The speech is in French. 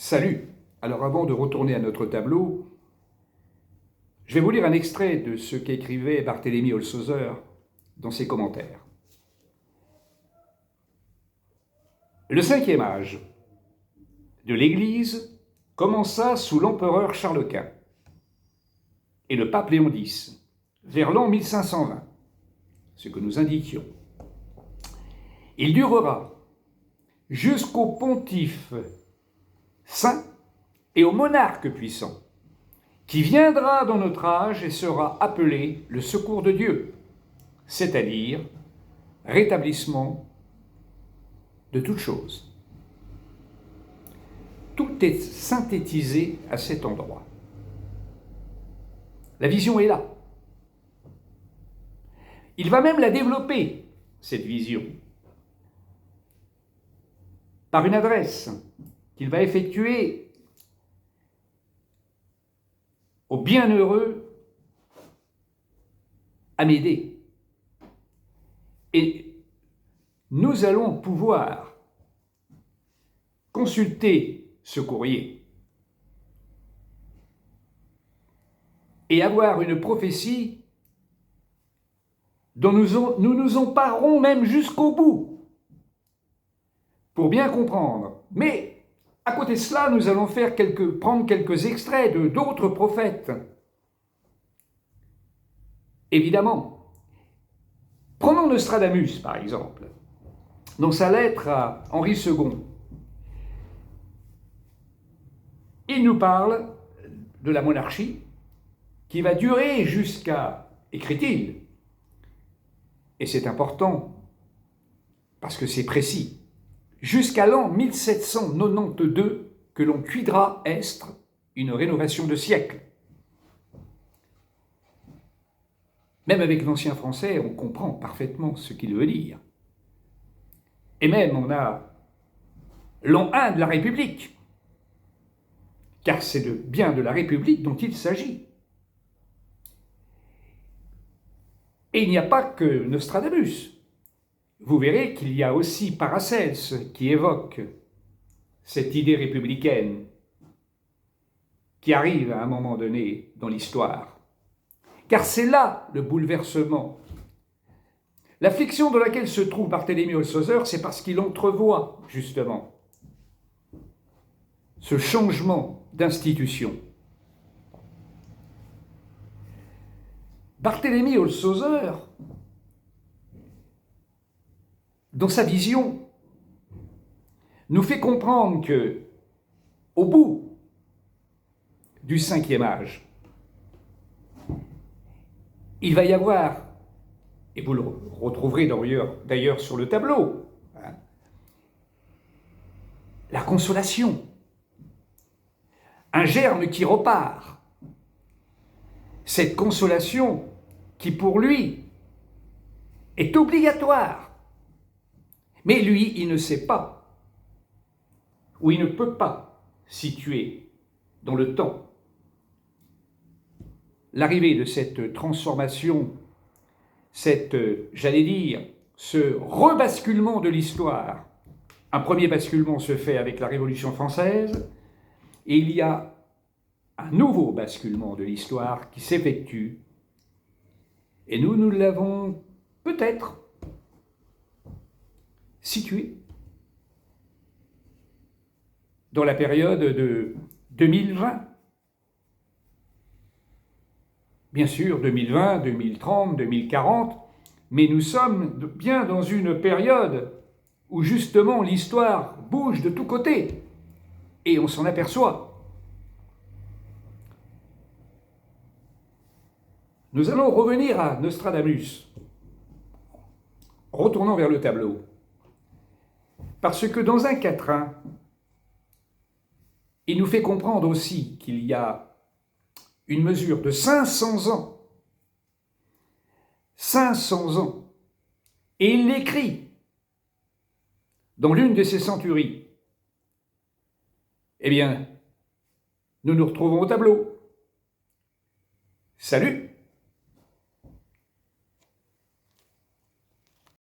Salut! Alors avant de retourner à notre tableau, je vais vous lire un extrait de ce qu'écrivait Barthélemy Holzhauser dans ses commentaires. Le 5e âge de l'Église commença sous l'empereur Charles Quint et le pape Léon X, vers l'an 1520, ce que nous indiquions. Il durera jusqu'au pontife saint et au monarque puissant, qui viendra dans notre âge et sera appelé le secours de Dieu, c'est-à-dire rétablissement de toutes choses. Tout est synthétisé à cet endroit. La vision est là. Il va même la développer, cette vision, par une adresse qu'il va effectuer au bienheureux Amédée. Et nous allons pouvoir consulter ce courrier et avoir une prophétie dont nous nous emparerons même jusqu'au bout pour bien comprendre. Mais à côté de cela, nous allons prendre quelques extraits de d'autres prophètes. Évidemment. Prenons Nostradamus, par exemple, dans sa lettre à Henri II. Il nous parle de la monarchie qui va durer jusqu'à, écrit-il, et c'est important parce que c'est précis, jusqu'à l'an 1792 que l'on cuidera est une rénovation de siècle. Même avec l'ancien français, on comprend parfaitement ce qu'il veut dire. Et même on a l'an 1 de la République, car c'est bien de la République dont il s'agit. Et il n'y a pas que Nostradamus. Vous verrez qu'il y a aussi Paracelse qui évoque cette idée républicaine qui arrive à un moment donné dans l'histoire. Car c'est là le bouleversement. L'affliction dans laquelle se trouve Barthélemy Holzhauser, c'est parce qu'il entrevoit justement ce changement d'institution. Barthélemy Holzhauser, dans sa vision, nous fait comprendre que, au bout du 5e âge, il va y avoir, et vous le retrouverez d'ailleurs sur le tableau, la consolation, un germe qui repart. Cette consolation qui pour lui est obligatoire. Mais lui, il ne sait pas, ou il ne peut pas situer dans le temps l'arrivée de cette transformation, j'allais dire, ce rebasculement de l'histoire. Un premier basculement se fait avec la Révolution française, et il y a un nouveau basculement de l'histoire qui s'effectue, et nous l'avons peut-être situé dans la période de 2020. Bien sûr, 2020, 2030, 2040, mais nous sommes bien dans une période où justement l'histoire bouge de tous côtés, et on s'en aperçoit. Nous allons revenir à Nostradamus, retournons vers le tableau, parce que dans un quatrain, il nous fait comprendre aussi qu'il y a une mesure de 500 ans. 500 ans. Et il l'écrit dans l'une de ses centuries. Eh bien, nous nous retrouvons au tableau. Salut!